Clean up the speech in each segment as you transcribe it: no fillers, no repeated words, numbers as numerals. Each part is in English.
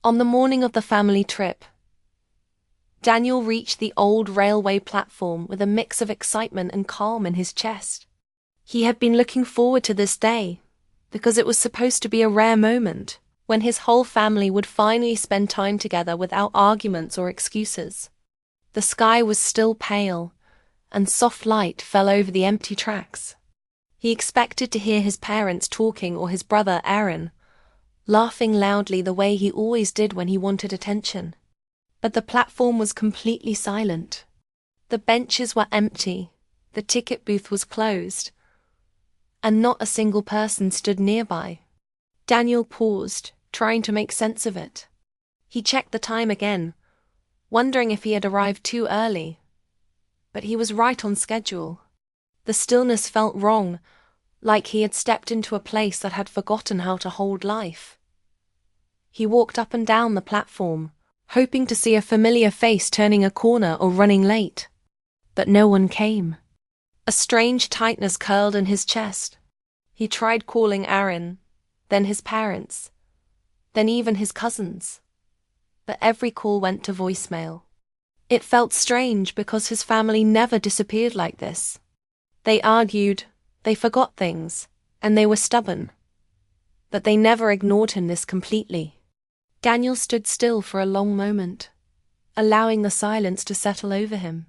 On the morning of the family trip, Daniel reached the old railway platform with a mix of excitement and calm in his chest. He had been looking forward to this day, because it was supposed to be a rare moment, when his whole family would finally spend time together without arguments or excuses. The sky was still pale, and soft light fell over the empty tracks. He expected to hear his parents talking or his brother Aaron, laughing loudly the way he always did when he wanted attention. But the platform was completely silent. The benches were empty, the ticket booth was closed, and not a single person stood nearby. Daniel paused, trying to make sense of it. He checked the time again, wondering if he had arrived too early. But he was right on schedule. The stillness felt wrong, like he had stepped into a place that had forgotten how to hold life. He walked up and down the platform, hoping to see a familiar face turning a corner or running late. But no one came. A strange tightness curled in his chest. He tried calling Aaron, then his parents, then even his cousins. But every call went to voicemail. It felt strange because his family never disappeared like this. They argued, they forgot things, and they were stubborn. But they never ignored him this completely. Daniel stood still for a long moment, allowing the silence to settle over him.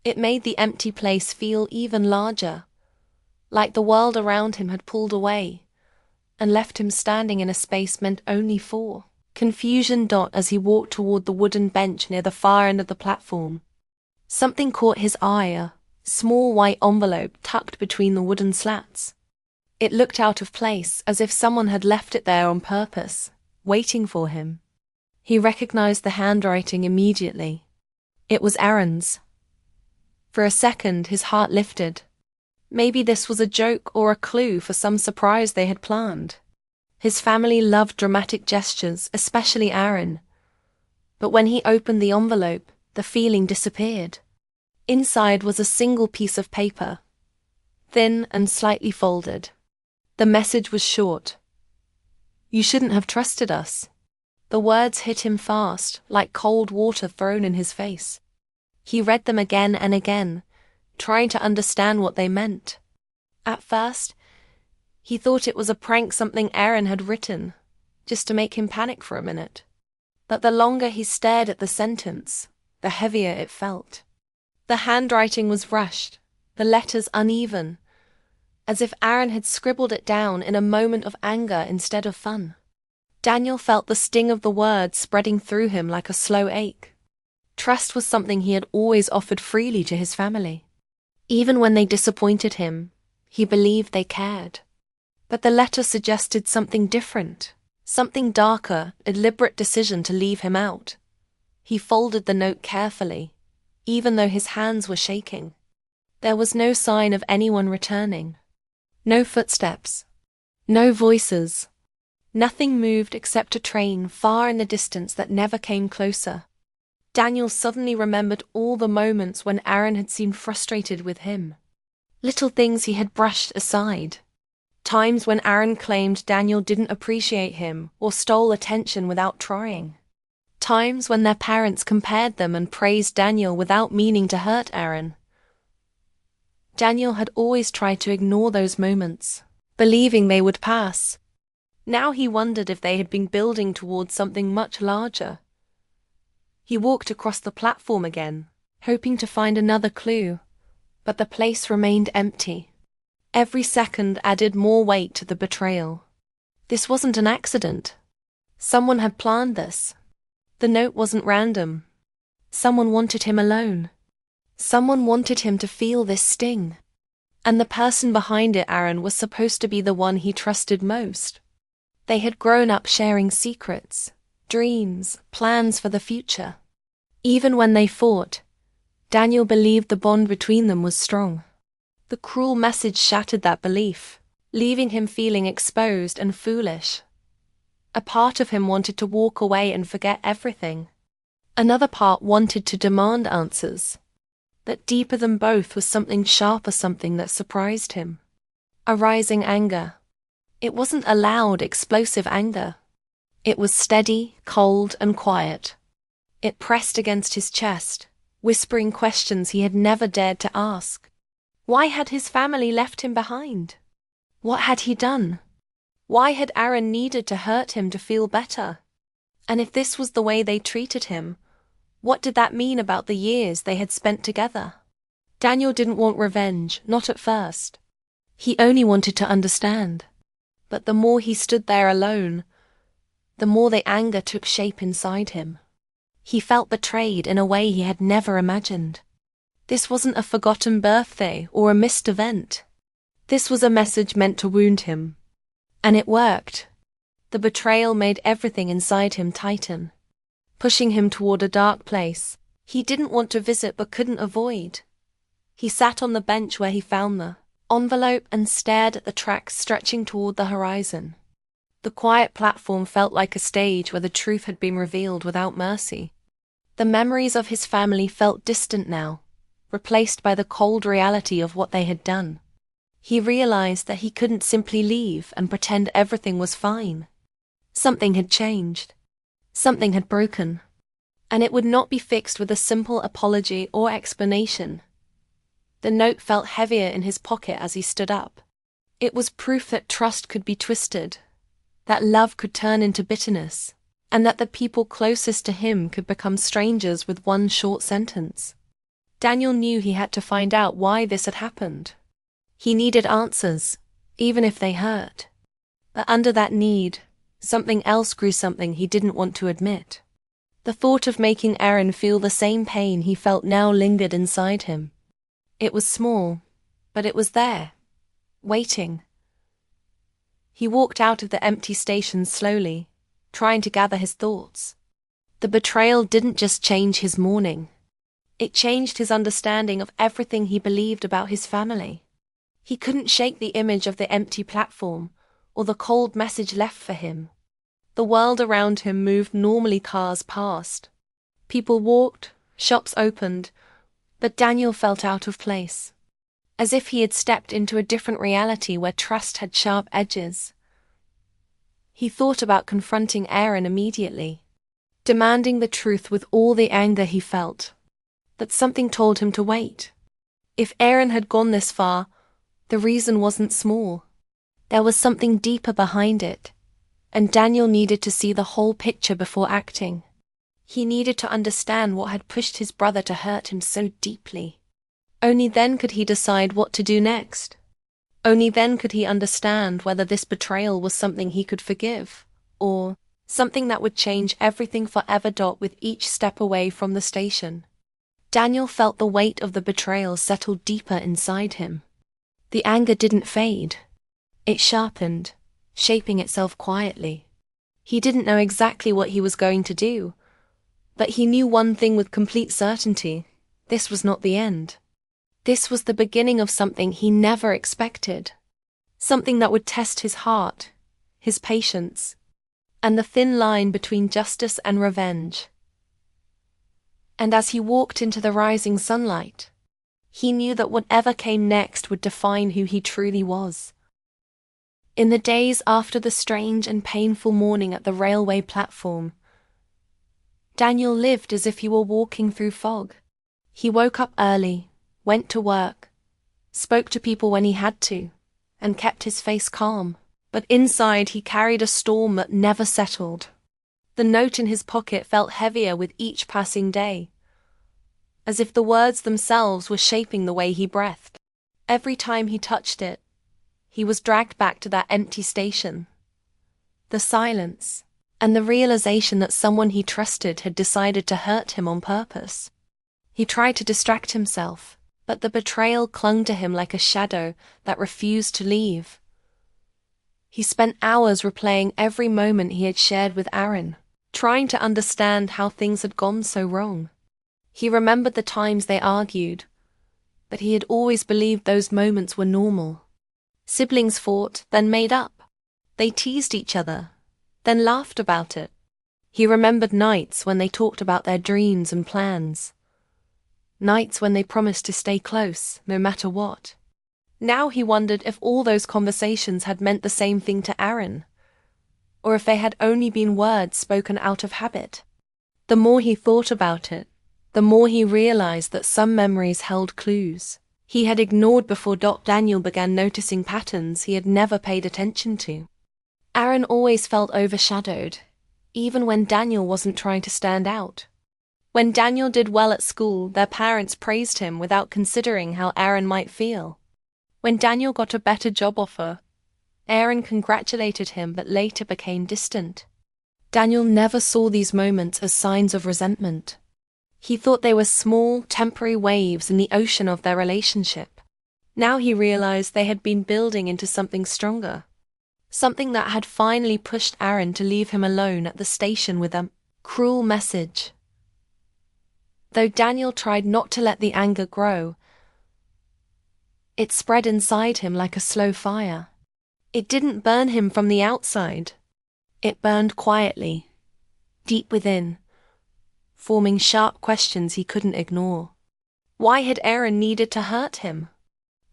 It made the empty place feel even larger, like the world around him had pulled away and left him standing in a space meant only for confusion. As he walked toward the wooden bench near the far end of the platform, something caught his eye, a small white envelope tucked between the wooden slats. It looked out of place, as if someone had left it there on purpose, waiting for him. He recognized the handwriting immediately. It was Aaron's. For a second, his heart lifted. Maybe this was a joke or a clue for some surprise they had planned. His family loved dramatic gestures, especially Aaron. But when he opened the envelope, the feeling disappeared. Inside was a single piece of paper, thin and slightly folded. The message was short. "You shouldn't have trusted us." The words hit him fast, like cold water thrown in his face. He read them again and again, trying to understand what they meant. At first, he thought it was a prank something Aaron had written, just to make him panic for a minute. But the longer he stared at the sentence, the heavier it felt. The handwriting was rushed, the letters uneven, as if Aaron had scribbled it down in a moment of anger instead of fun. Daniel felt the sting of the words spreading through him like a slow ache. Trust was something he had always offered freely to his family. Even when they disappointed him, he believed they cared. But the letter suggested something different, something darker, a deliberate decision to leave him out. He folded the note carefully, even though his hands were shaking. There was no sign of anyone returning. No footsteps. No voices. Nothing moved except a train far in the distance that never came closer. Daniel suddenly remembered all the moments when Aaron had seemed frustrated with him. Little things he had brushed aside. Times when Aaron claimed Daniel didn't appreciate him or stole attention without trying. Times when their parents compared them and praised Daniel without meaning to hurt Aaron. Daniel had always tried to ignore those moments, believing they would pass. Now he wondered if they had been building towards something much larger. He walked across the platform again, hoping to find another clue, but the place remained empty. Every second added more weight to the betrayal. This wasn't an accident. Someone had planned this. The note wasn't random. Someone wanted him alone. Someone wanted him to feel this sting. And the person behind it, Aaron, was supposed to be the one he trusted most. They had grown up sharing secrets, dreams, plans for the future. Even when they fought, Daniel believed the bond between them was strong. The cruel message shattered that belief, leaving him feeling exposed and foolish. A part of him wanted to walk away and forget everything. Another part wanted to demand answers. But deeper than both was something sharper, something that surprised him. A rising anger. It wasn't a loud, explosive anger. It was steady, cold, and quiet. It pressed against his chest, whispering questions he had never dared to ask. Why had his family left him behind? What had he done? Why had Aaron needed to hurt him to feel better? And if this was the way they treated him, what did that mean about the years they had spent together? Daniel didn't want revenge, not at first. He only wanted to understand. But the more he stood there alone, the more the anger took shape inside him. He felt betrayed in a way he had never imagined. This wasn't a forgotten birthday or a missed event. This was a message meant to wound him. And it worked. The betrayal made everything inside him tighten, pushing him toward a dark place he didn't want to visit but couldn't avoid. He sat on the bench where he found the envelope and stared at the tracks stretching toward the horizon. The quiet platform felt like a stage where the truth had been revealed without mercy. The memories of his family felt distant now, replaced by the cold reality of what they had done. He realized that he couldn't simply leave and pretend everything was fine. Something had changed. Something had broken. And it would not be fixed with a simple apology or explanation. The note felt heavier in his pocket as he stood up. It was proof that trust could be twisted, that love could turn into bitterness, and that the people closest to him could become strangers with one short sentence. Daniel knew he had to find out why this had happened. He needed answers, even if they hurt. But under that need, something else grew, something he didn't want to admit. The thought of making Aaron feel the same pain he felt now lingered inside him. It was small, but it was there, waiting. He walked out of the empty station slowly, trying to gather his thoughts. The betrayal didn't just change his morning. It changed his understanding of everything he believed about his family. He couldn't shake the image of the empty platform or the cold message left for him. The world around him moved normally, cars passed. People walked, shops opened, but Daniel felt out of place, as if he had stepped into a different reality where trust had sharp edges. He thought about confronting Aaron immediately, demanding the truth with all the anger he felt. But something told him to wait. If Aaron had gone this far, the reason wasn't small. There was something deeper behind it, and Daniel needed to see the whole picture before acting. He needed to understand what had pushed his brother to hurt him so deeply. Only then could he decide what to do next. Only then could he understand whether this betrayal was something he could forgive, or something that would change everything forever. With each step away from the station, Daniel felt the weight of the betrayal settle deeper inside him. The anger didn't fade. It sharpened, shaping itself quietly. He didn't know exactly what he was going to do, but he knew one thing with complete certainty: this was not the end. This was the beginning of something he never expected. Something that would test his heart, his patience, and the thin line between justice and revenge. And as he walked into the rising sunlight, he knew that whatever came next would define who he truly was. In the days after the strange and painful morning at the railway platform, Daniel lived as if he were walking through fog. He woke up early, went to work, spoke to people when he had to, and kept his face calm. But inside he carried a storm that never settled. The note in his pocket felt heavier with each passing day, as if the words themselves were shaping the way he breathed. Every time he touched it, he was dragged back to that empty station. The silence, and the realization that someone he trusted had decided to hurt him on purpose. He tried to distract himself, but the betrayal clung to him like a shadow that refused to leave. He spent hours replaying every moment he had shared with Aaron, trying to understand how things had gone so wrong. He remembered the times they argued, but he had always believed those moments were normal. Siblings fought, then made up. They teased each other, then laughed about it. He remembered nights when they talked about their dreams and plans. Nights when they promised to stay close, no matter what. Now he wondered if all those conversations had meant the same thing to Aaron. or if they had only been words spoken out of habit. The more he thought about it, the more he realized that some memories held clues he had ignored before Daniel began noticing patterns he had never paid attention to. Aaron always felt overshadowed, even when Daniel wasn't trying to stand out. When Daniel did well at school, their parents praised him without considering how Aaron might feel. When Daniel got a better job offer, Aaron congratulated him but later became distant. Daniel never saw these moments as signs of resentment. He thought they were small, temporary waves in the ocean of their relationship. Now he realized they had been building into something stronger. Something that had finally pushed Aaron to leave him alone at the station with a cruel message. Though Daniel tried not to let the anger grow, it spread inside him like a slow fire. It didn't burn him from the outside. It burned quietly, deep within, forming sharp questions he couldn't ignore. Why had Aaron needed to hurt him?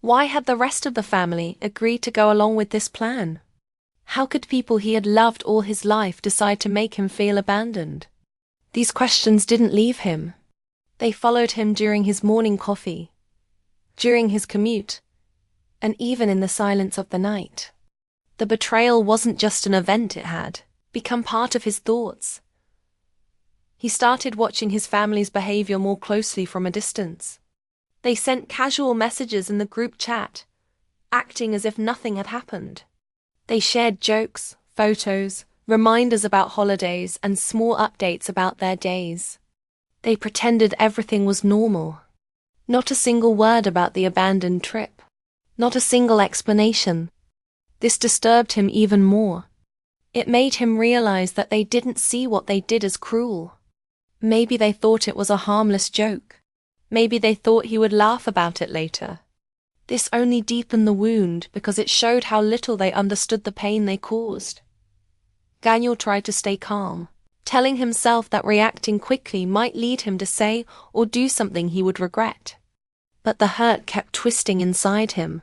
Why had the rest of the family agreed to go along with this plan? How could people he had loved all his life decide to make him feel abandoned? These questions didn't leave him. They followed him during his morning coffee, during his commute, and even in the silence of the night. The betrayal wasn't just an event, it had become part of his thoughts. He started watching his family's behavior more closely from a distance. They sent casual messages in the group chat, acting as if nothing had happened. They shared jokes, photos, reminders about holidays, and small updates about their days. They pretended everything was normal. Not a single word about the abandoned trip. Not a single explanation. This disturbed him even more. It made him realize that they didn't see what they did as cruel. Maybe they thought it was a harmless joke. Maybe they thought he would laugh about it later. This only deepened the wound because it showed how little they understood the pain they caused. Daniel tried to stay calm, telling himself that reacting quickly might lead him to say or do something he would regret. But the hurt kept twisting inside him.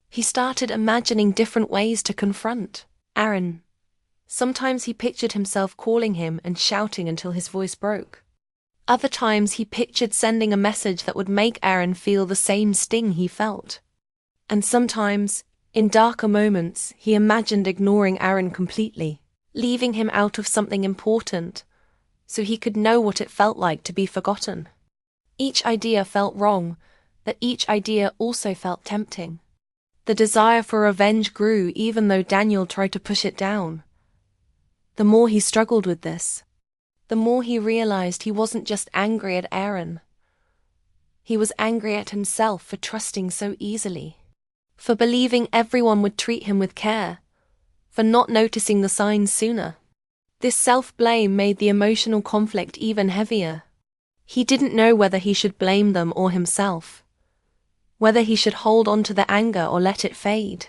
He started imagining different ways to confront Aaron. Sometimes he pictured himself calling him and shouting until his voice broke. Other times he pictured sending a message that would make Aaron feel the same sting he felt. And sometimes, in darker moments, he imagined ignoring Aaron completely, leaving him out of something important, so he could know what it felt like to be forgotten. Each idea felt wrong, but each idea also felt tempting. The desire for revenge grew even though Daniel tried to push it down. The more he struggled with this, the more he realized he wasn't just angry at Aaron. He was angry at himself for trusting so easily, for believing everyone would treat him with care, for not noticing the signs sooner. This self-blame made the emotional conflict even heavier. He didn't know whether he should blame them or himself, whether he should hold on to the anger or let it fade.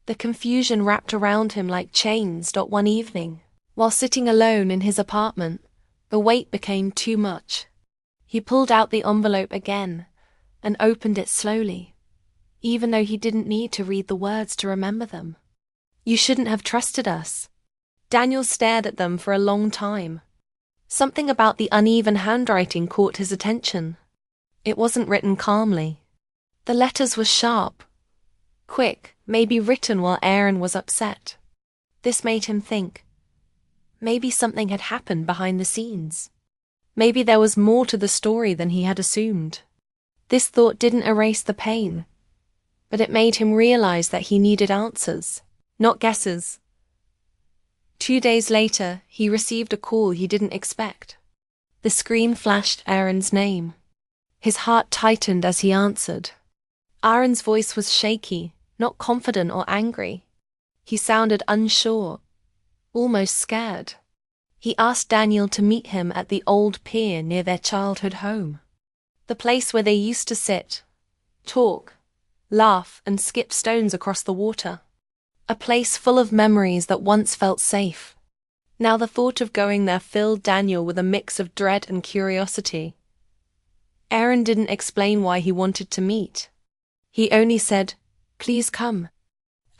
The confusion wrapped around him like chains. One evening, while sitting alone in his apartment, the weight became too much. He pulled out the envelope again and opened it slowly, even though he didn't need to read the words to remember them. "You shouldn't have trusted us." Daniel stared at them for a long time. Something about the uneven handwriting caught his attention. It wasn't written calmly. The letters were sharp, quick, maybe written while Aaron was upset. This made him think. Maybe something had happened behind the scenes. Maybe there was more to the story than he had assumed. This thought didn't erase the pain, but it made him realize that he needed answers, not guesses. 2 days later, he received a call he didn't expect. The screen flashed Aaron's name. His heart tightened as he answered. Aaron's voice was shaky, not confident or angry. He sounded unsure, almost scared. He asked Daniel to meet him at the old pier near their childhood home, the place where they used to sit, talk, laugh, and skip stones across the water. A place full of memories that once felt safe. Now the thought of going there filled Daniel with a mix of dread and curiosity. Aaron didn't explain why he wanted to meet. He only said, "Please come.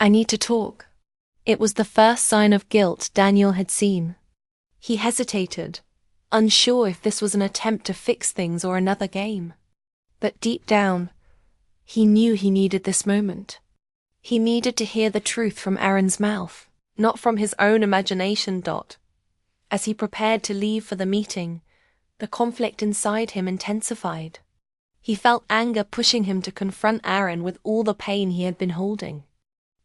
I need to talk." It was the first sign of guilt Daniel had seen. He hesitated, unsure if this was an attempt to fix things or another game. But deep down, he knew he needed this moment. He needed to hear the truth from Aaron's mouth, not from his own imagination. As he prepared to leave for the meeting, the conflict inside him intensified. He felt anger pushing him to confront Aaron with all the pain he had been holding.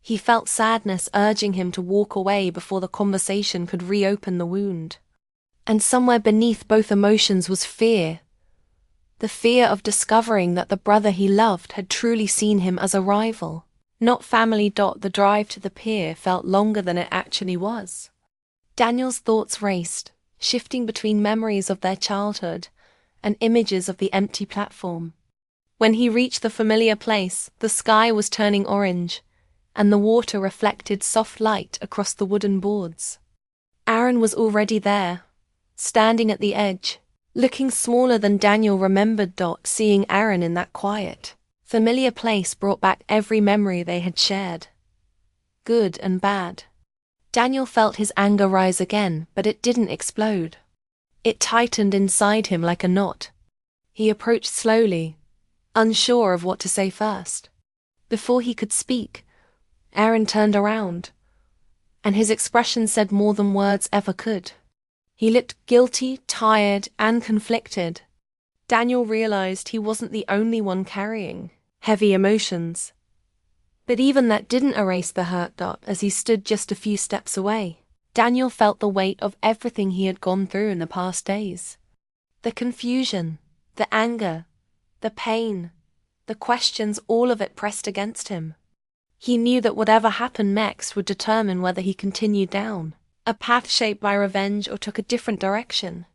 He felt sadness urging him to walk away before the conversation could reopen the wound. And somewhere beneath both emotions was fear. The fear of discovering that the brother he loved had truly seen him as a rival, not family. The drive to the pier felt longer than it actually was. Daniel's thoughts raced, shifting between memories of their childhood and images of the empty platform. When he reached the familiar place, the sky was turning orange, and the water reflected soft light across the wooden boards. Aaron was already there, standing at the edge, looking smaller than Daniel remembered. Seeing Aaron in that quiet, familiar place brought back every memory they had shared, good and bad. Daniel felt his anger rise again, but it didn't explode. It tightened inside him like a knot. He approached slowly, unsure of what to say first. Before he could speak, Aaron turned around, and his expression said more than words ever could. He looked guilty, tired, and conflicted. Daniel realized he wasn't the only one carrying heavy emotions. But even that didn't erase the hurt. As he stood just a few steps away, Daniel felt the weight of everything he had gone through in the past days. The confusion, the anger, the pain, the questions, all of it pressed against him. He knew that whatever happened next would determine whether he continued down a path shaped by revenge or took a different direction,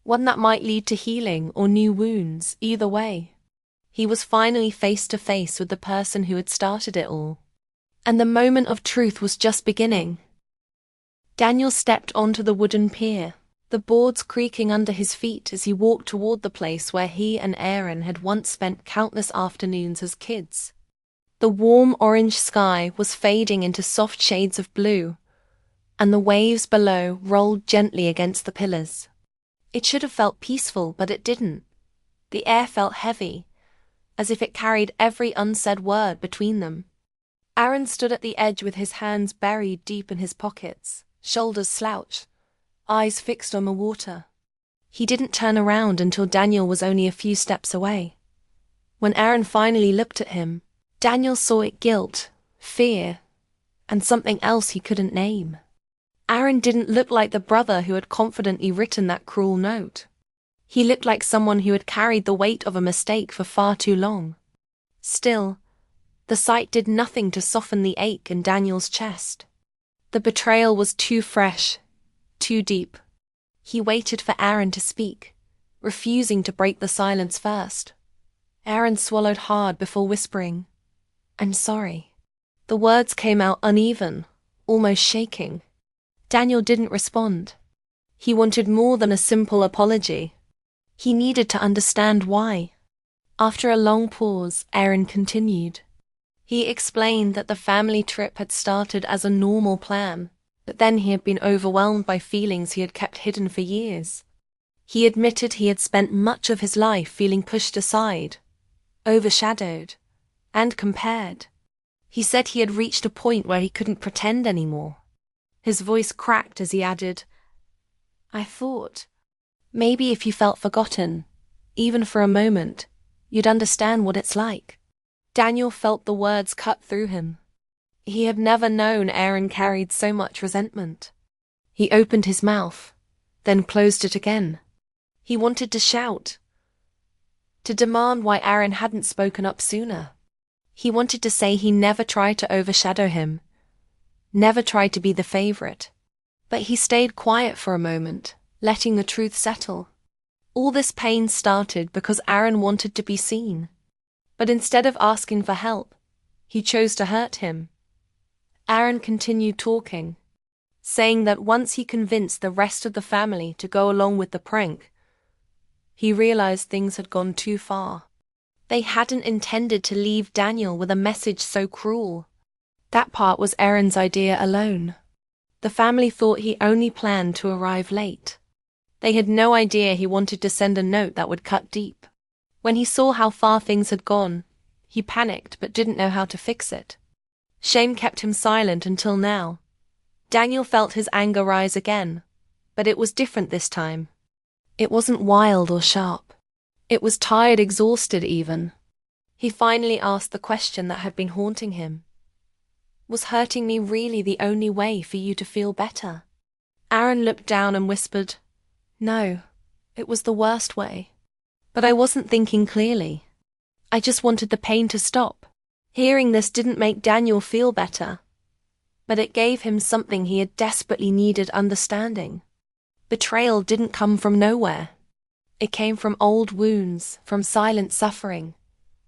one that might lead to healing or new wounds. Either way, he was finally face to face with the person who had started it all. And the moment of truth was just beginning. Daniel stepped onto the wooden pier, the boards creaking under his feet as he walked toward the place where he and Aaron had once spent countless afternoons as kids. The warm orange sky was fading into soft shades of blue, and the waves below rolled gently against the pillars. It should have felt peaceful, but it didn't. The air felt heavy, as if it carried every unsaid word between them. Aaron stood at the edge with his hands buried deep in his pockets, shoulders slouched, eyes fixed on the water. He didn't turn around until Daniel was only a few steps away. When Aaron finally looked at him, Daniel saw it: guilt, fear, and something else he couldn't name. Aaron didn't look like the brother who had confidently written that cruel note. He looked like someone who had carried the weight of a mistake for far too long. Still, the sight did nothing to soften the ache in Daniel's chest. The betrayal was too fresh, too deep. He waited for Aaron to speak, refusing to break the silence first. Aaron swallowed hard before whispering, "I'm sorry." The words came out uneven, almost shaking. Daniel didn't respond. He wanted more than a simple apology. He needed to understand why. After a long pause, Aaron continued. He explained that the family trip had started as a normal plan, but then he had been overwhelmed by feelings he had kept hidden for years. He admitted he had spent much of his life feeling pushed aside, overshadowed, and compared. He said he had reached a point where he couldn't pretend anymore. His voice cracked as he added, "I thought, maybe if you felt forgotten, even for a moment, you'd understand what it's like." Daniel felt the words cut through him. He had never known Aaron carried so much resentment. He opened his mouth, then closed it again. He wanted to shout, to demand why Aaron hadn't spoken up sooner. He wanted to say he never tried to overshadow him, never tried to be the favorite. But he stayed quiet for a moment, letting the truth settle. All this pain started because Aaron wanted to be seen. But instead of asking for help, he chose to hurt him. Aaron continued talking, saying that once he convinced the rest of the family to go along with the prank, he realized things had gone too far. They hadn't intended to leave Daniel with a message so cruel. That part was Aaron's idea alone. The family thought he only planned to arrive late. They had no idea he wanted to send a note that would cut deep. When he saw how far things had gone, he panicked but didn't know how to fix it. Shame kept him silent until now. Daniel felt his anger rise again, but it was different this time. It wasn't wild or sharp. It was tired, exhausted even. He finally asked the question that had been haunting him. Was hurting me really the only way for you to feel better? Aaron looked down and whispered, No, it was the worst way. But I wasn't thinking clearly. I just wanted the pain to stop. Hearing this didn't make Daniel feel better, but it gave him something he had desperately needed understanding. Betrayal didn't come from nowhere. It came from old wounds, from silent suffering,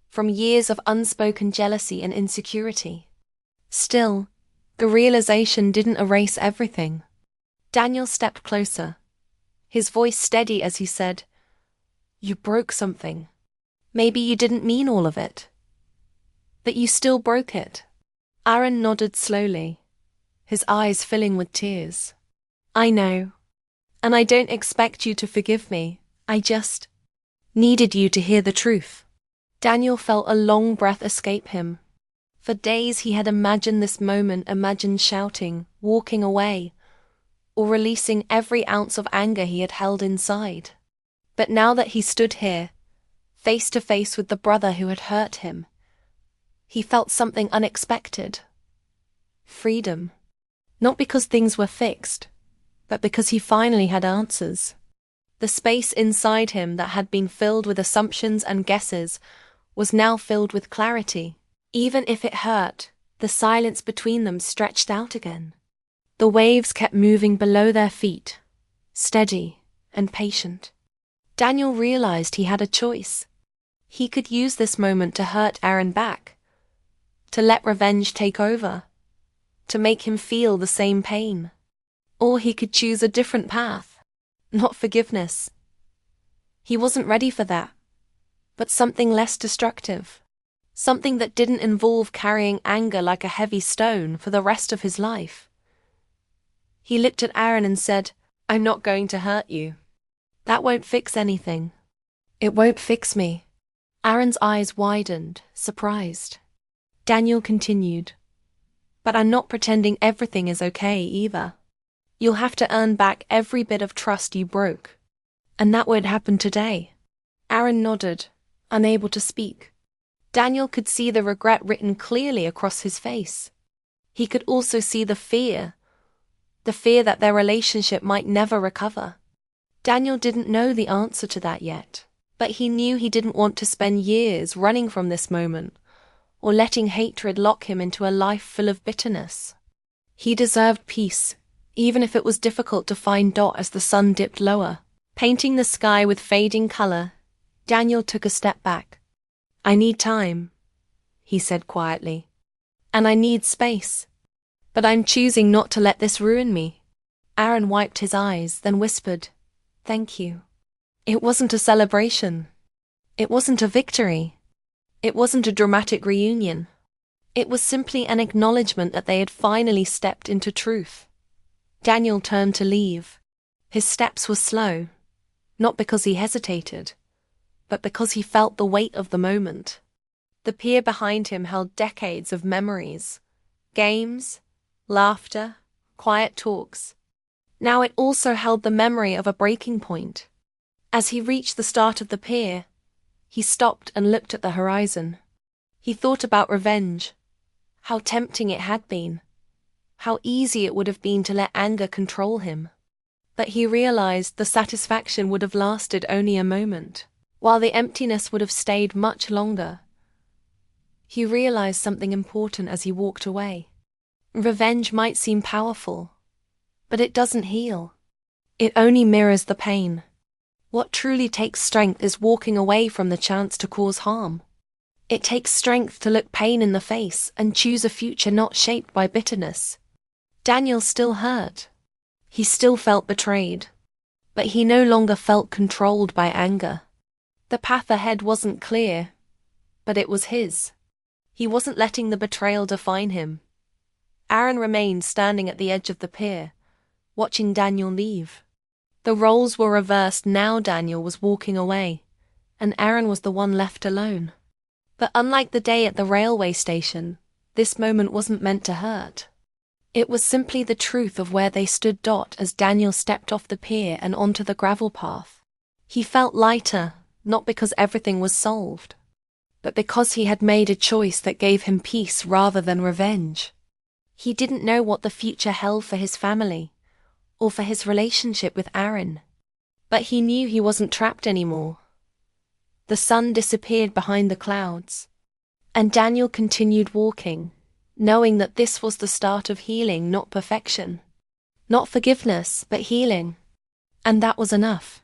from years of unspoken jealousy and insecurity. Still, the realization didn't erase everything. Daniel stepped closer, his voice steady as he said, You broke something. Maybe you didn't mean all of it, but you still broke it. Aaron nodded slowly, his eyes filling with tears. I know, and I don't expect you to forgive me. I just needed you to hear the truth. Daniel felt a long breath escape him. For days he had imagined this moment, imagined shouting, walking away, or releasing every ounce of anger he had held inside. But now that he stood here, face to face with the brother who had hurt him, he felt something unexpected. Freedom. Not because things were fixed, but because he finally had answers. The space inside him that had been filled with assumptions and guesses was now filled with clarity. Even if it hurt, the silence between them stretched out again. The waves kept moving below their feet, steady and patient. Daniel realized he had a choice. He could use this moment to hurt Aaron back, to let revenge take over, to make him feel the same pain. Or he could choose a different path, not forgiveness. He wasn't ready for that, but something less destructive. Something that didn't involve carrying anger like a heavy stone for the rest of his life. He looked at Aaron and said, I'm not going to hurt you. That won't fix anything. It won't fix me. Aaron's eyes widened, surprised. Daniel continued, But I'm not pretending everything is okay either. You'll have to earn back every bit of trust you broke. And that won't happen today. Aaron nodded, unable to speak. Daniel could see the regret written clearly across his face. He could also see the fear that their relationship might never recover. Daniel didn't know the answer to that yet, but he knew he didn't want to spend years running from this moment, or letting hatred lock him into a life full of bitterness. He deserved peace, even if it was difficult to find Dot as the sun dipped lower. Painting the sky with fading color, Daniel took a step back. I need time, he said quietly. And I need space. But I'm choosing not to let this ruin me. Aaron wiped his eyes, then whispered, Thank you. It wasn't a celebration. It wasn't a victory. It wasn't a dramatic reunion. It was simply an acknowledgement that they had finally stepped into truth. Daniel turned to leave. His steps were slow, not because he hesitated, but because he felt the weight of the moment. The pier behind him held decades of memories, games, laughter, quiet talks. Now it also held the memory of a breaking point. As he reached the start of the pier, he stopped and looked at the horizon. He thought about revenge, how tempting it had been, how easy it would have been to let anger control him. But he realized the satisfaction would have lasted only a moment, while the emptiness would have stayed much longer. He realized something important as he walked away. Revenge might seem powerful, but it doesn't heal. It only mirrors the pain. What truly takes strength is walking away from the chance to cause harm. It takes strength to look pain in the face and choose a future not shaped by bitterness. Daniel still hurt. He still felt betrayed, but he no longer felt controlled by anger. The path ahead wasn't clear, but it was his. He wasn't letting the betrayal define him. Aaron remained standing at the edge of the pier, watching Daniel leave. The roles were reversed. Now Daniel was walking away, and Aaron was the one left alone. But unlike the day at the railway station, this moment wasn't meant to hurt. It was simply the truth of where they stood. As Daniel stepped off the pier and onto the gravel path, he felt lighter, not because everything was solved, but because he had made a choice that gave him peace rather than revenge. He didn't know what the future held for his family, or for his relationship with Aaron. But he knew he wasn't trapped anymore. The sun disappeared behind the clouds, and Daniel continued walking, knowing that this was the start of healing, not perfection. Not forgiveness, but healing. And that was enough.